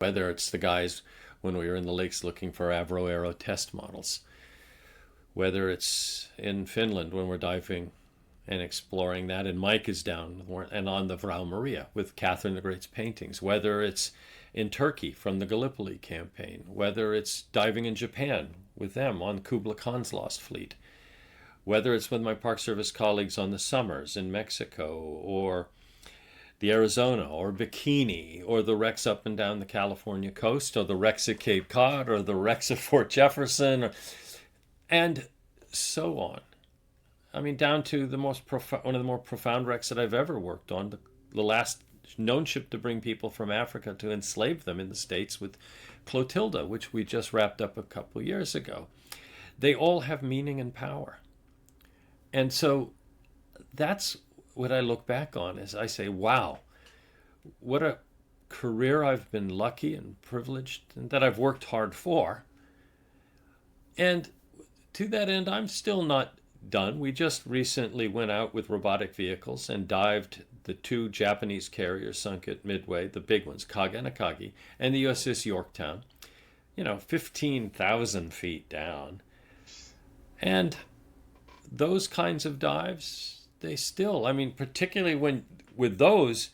whether it's the guys when we were in the lakes looking for Avro Aero test models, whether it's in Finland when we're diving and exploring that, and Mike is down and on the Vrau Maria with Catherine the Great's paintings, whether it's in Turkey from the Gallipoli campaign, whether it's diving in Japan with them on Kubla Khan's Lost Fleet, whether it's with my Park Service colleagues on the Summers in Mexico, or the Arizona, or Bikini, or the wrecks up and down the California coast, or the wrecks at Cape Cod, or the wrecks at Fort Jefferson, and so on. I mean, down to the one of the more profound wrecks that I've ever worked on, the last known ship to bring people from Africa to enslave them in the States with Clotilda, which we just wrapped up a couple years ago. They all have meaning and power. And so that's what I look back on as I say, wow, what a career I've been lucky and privileged and that I've worked hard for. And to that end, I'm still not done. We just recently went out with robotic vehicles and dived the two Japanese carriers sunk at Midway, the big ones, Kaga and Akagi, and the USS Yorktown, 15,000 feet down. And those kinds of dives, they still, particularly when with those,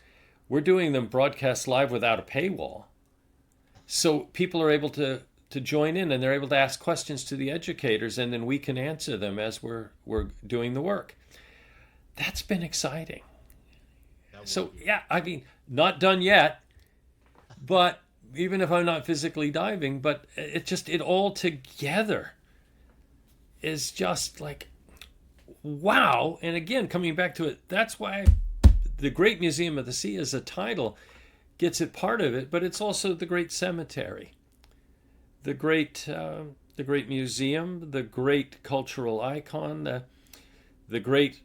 we're doing them broadcast live without a paywall. So people are able to join in, and they're able to ask questions to the educators, and then we can answer them as we're doing the work. That's been exciting. So yeah, not done yet, but even if I'm not physically diving, but it all together is just like, wow. And again, coming back to it, that's why the Great Museum of the Sea as a title gets it part of it, but it's also the Great Cemetery. The great museum, the great cultural icon, the great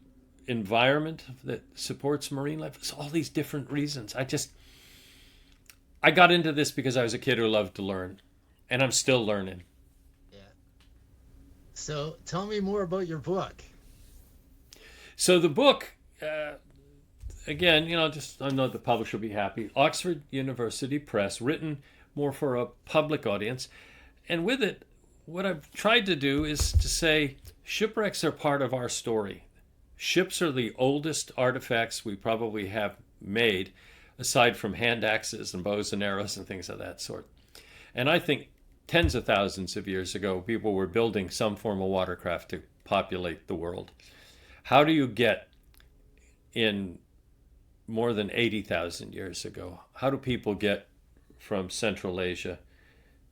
environment that supports marine life. It's all these different reasons. I got into this because I was a kid who loved to learn, and I'm still learning. Yeah. So tell me more about your book. So the book, again, I know the publisher will be happy. Oxford University Press, written more for a public audience. And with it, what I've tried to do is to say shipwrecks are part of our story. Ships are the oldest artifacts we probably have made, aside from hand axes and bows and arrows and things of that sort. And I think tens of thousands of years ago, people were building some form of watercraft to populate the world. How do you get in more than 80,000 years ago? How do people get from Central Asia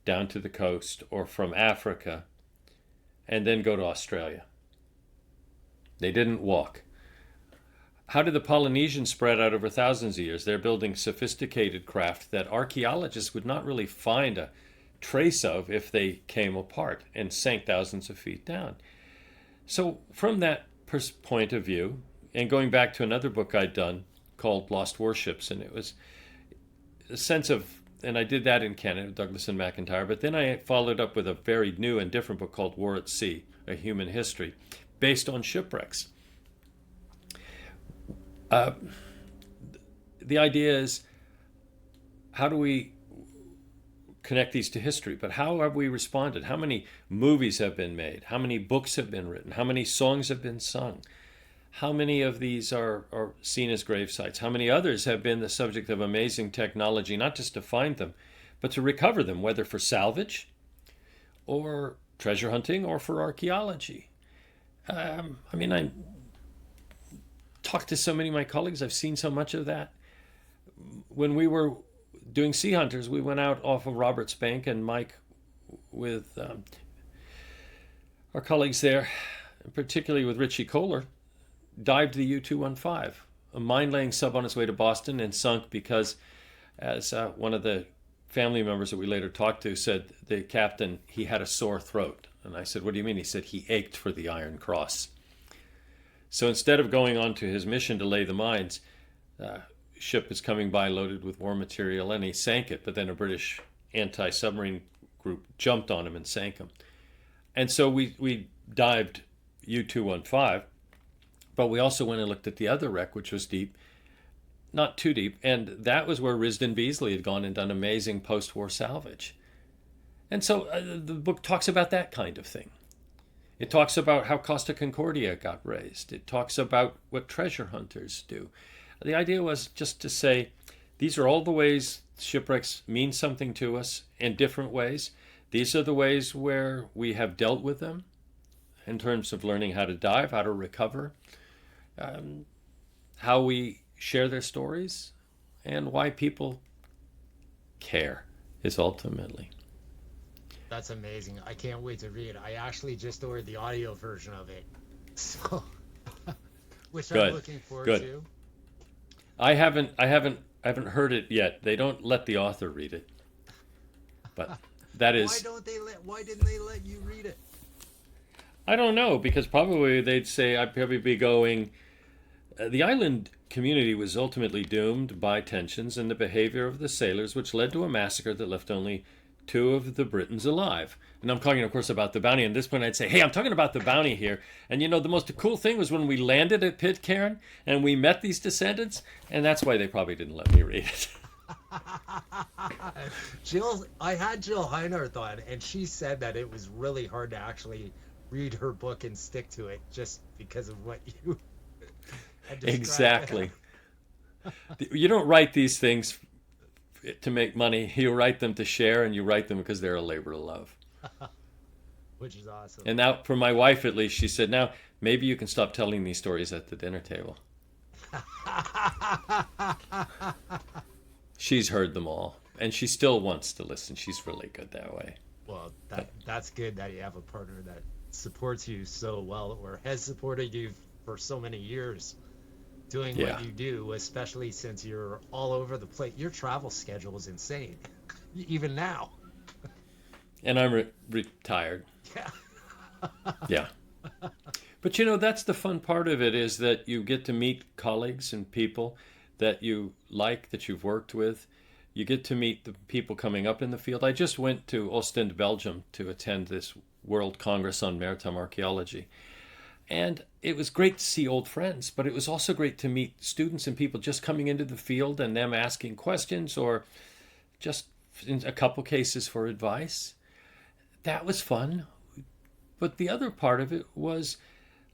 down to the coast, or from Africa and then go to Australia? They didn't walk. How did the Polynesians spread out over thousands of years? They're building sophisticated craft that archaeologists would not really find a trace of if they came apart and sank thousands of feet down. So from that point of view, and going back to another book I'd done called Lost Warships, and it was a sense of, and I did that in Canada, Douglas and McIntyre, but then I followed up with a very new and different book called War at Sea, A Human History, based on shipwrecks. The idea is, how do we connect these to history? But how have we responded? How many movies have been made? How many books have been written? How many songs have been sung? How many of these are seen as grave sites? How many others have been the subject of amazing technology, not just to find them, but to recover them, whether for salvage or treasure hunting or for archaeology? I talked to so many of my colleagues. I've seen so much of that. When we were doing Sea Hunters, we went out off of Roberts Bank, and Mike, with our colleagues there, particularly with Richie Kohler, dived the U-215, a mine-laying sub on its way to Boston, and sunk because, as one of the family members that we later talked to said, the captain, he had a sore throat. And I said, what do you mean? He said he ached for the Iron Cross. So instead of going on to his mission to lay the mines, ship was coming by loaded with war material, and he sank it, but then a British anti-submarine group jumped on him and sank him. And so we dived U-215, but we also went and looked at the other wreck, which was deep, not too deep. And that was where Risdon Beasley had gone and done amazing post-war salvage. And so the book talks about that kind of thing. It talks about how Costa Concordia got raised. It talks about what treasure hunters do. The idea was just to say, these are all the ways shipwrecks mean something to us in different ways. These are the ways where we have dealt with them in terms of learning how to dive, how to recover, how we share their stories, and why people care is ultimately. That's amazing. I can't wait to read. I actually just ordered the audio version of it, so which I'm Good, looking forward good. to. I haven't heard it yet. They don't let the author read it, but that is. Why didn't they let you read it? I don't know, because probably they'd say I'd probably be going. The island community was ultimately doomed by tensions and the behavior of the sailors, which led to a massacre that left only two of the Britons alive. And I'm talking, of course, about the bounty. And at this point, I'd say, hey, I'm talking about the bounty here. And the most cool thing was when we landed at Pitcairn and we met these descendants, and that's why they probably didn't let me read it. I had Jill Heinarth on, and she said that it was really hard to actually read her book and stick to it just because of what you had described. Exactly. You don't write these things to make money. You write them to share, and you write them because they're a labor of love. Which is awesome. And now, for my wife at least, she said, now maybe you can stop telling these stories at the dinner table. She's heard them all, and she still wants to listen. She's really good that way. Well, that's good that you have a partner that supports you so well, or has supported you for so many years doing what you do, especially since you're all over the place. Your travel schedule is insane, even now. And I'm retired. Yeah. Yeah. But that's the fun part of it, is that you get to meet colleagues and people that you like, that you've worked with. You get to meet the people coming up in the field. I just went to Ostend, Belgium to attend this World Congress on Maritime Archaeology. And it was great to see old friends, but it was also great to meet students and people just coming into the field and them asking questions, or just in a couple cases for advice. That was fun. But the other part of it was,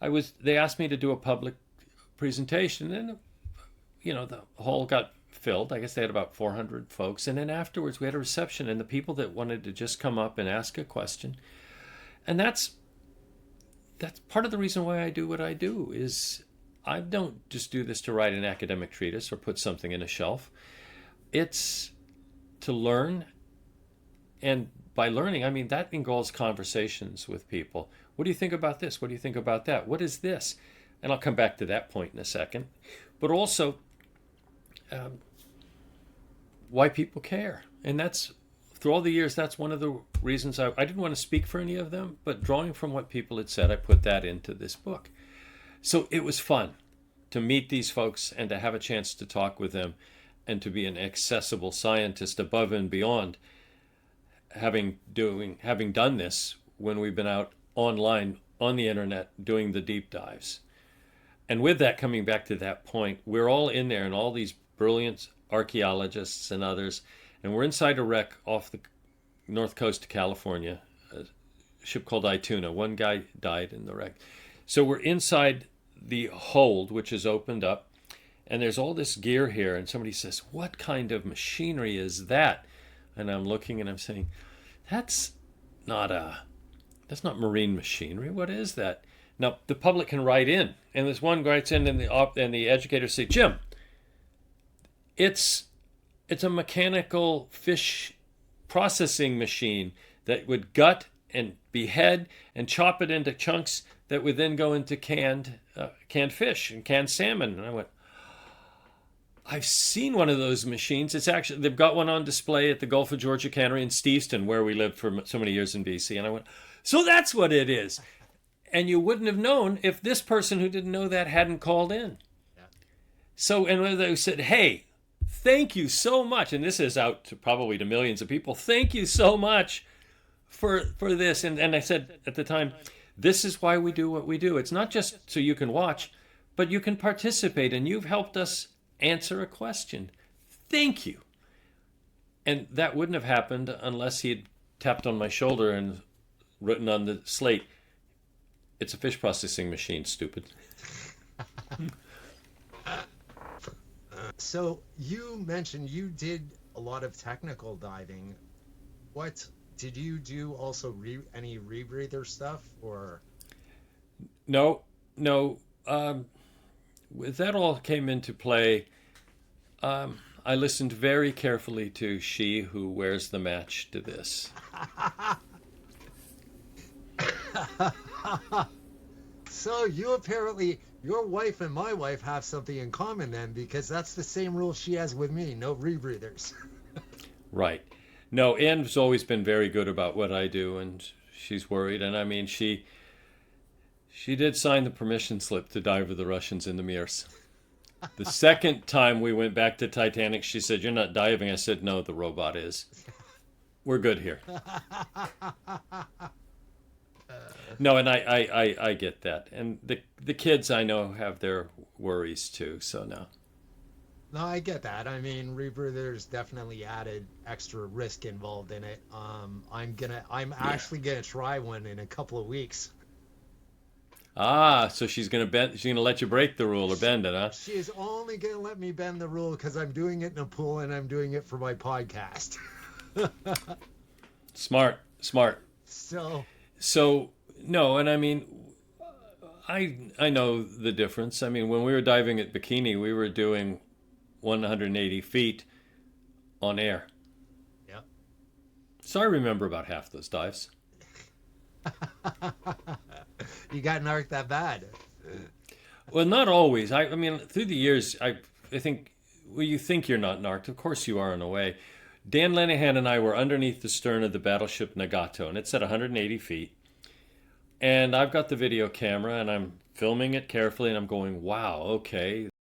they asked me to do a public presentation, and the hall got filled. I guess they had about 400 folks. And then afterwards we had a reception, and the people that wanted to just come up and ask a question. And that's part of the reason why I do what I do. Is I don't just do this to write an academic treatise or put something in a shelf. It's to learn, and by learning, I mean that involves conversations with people. What do you think about this? What do you think about that? What is this? And I'll come back to that point in a second. But also, why people care. And that's, through all the years, that's one of the reasons I didn't want to speak for any of them, but drawing from what people had said, I put that into this book. So it was fun to meet these folks and to have a chance to talk with them, and to be an accessible scientist above and beyond having done this when we've been out online on the internet doing the deep dives. And with that, coming back to that point, we're all in there, and all these brilliant archaeologists and others, and we're inside a wreck off the north coast of California, a ship called Ituna. One guy died in the wreck. So we're inside the hold, which is opened up, and there's all this gear here, and somebody says, what kind of machinery is that? And I'm looking and I'm saying, that's not marine machinery. What is that? Now, the public can write in, and this one writes in, and the educators say, Jim, it's a mechanical fish processing machine that would gut and behead and chop it into chunks that would then go into canned fish and canned salmon. And I went, I've seen one of those machines. It's actually, they've got one on display at the Gulf of Georgia Cannery in Steveston, where we lived for so many years in BC. And I went, so that's what it is. And you wouldn't have known if this person who didn't know that hadn't called in. Yeah. So, and they said, hey, thank you so much. And this is out to probably to millions of people. Thank you so much for this. And I said at the time, this is why we do what we do. It's not just so you can watch, but you can participate. And you've helped us answer a question. Thank you. And that wouldn't have happened unless he had tapped on my shoulder and written on the slate, "It's a fish processing machine, stupid." So you mentioned you did a lot of technical diving. What did you do? Also, any rebreather stuff, or? No, no. That all came into play. I listened very carefully to She Who Wears the Match to This. So you apparently, your wife and my wife have something in common then, because that's the same rule she has with me. No rebreathers. Right. No, Ann's always been very good about what I do, and she's worried. And I mean, she did sign the permission slip to dive with the Russians in the Mirs. The second time we went back to Titanic, she said, "You're not diving." I said, "No, the robot is. We're good here." No, and I get that. And the kids I know have their worries too, so no. No, I get that. I mean, rebreathers definitely added extra risk involved in it. I'm actually gonna try one in a couple of weeks. Ah, so she's gonna let you break the rule or bend it, huh? She is only gonna let me bend the rule because I'm doing it in a pool and I'm doing it for my podcast. Smart, smart. So No, and I mean, I know the difference. I mean, when we were diving at Bikini, we were doing 180 feet on air. yeah. So I remember about half those dives. You got narked that bad. Well, not always. I mean, through the years, I think, well, you think you're not narked. Of course you are in a way. Dan Lenihan and I were underneath the stern of the battleship Nagato, and it's at 180 feet. And I've got the video camera, and I'm filming it carefully, and I'm going, wow, okay,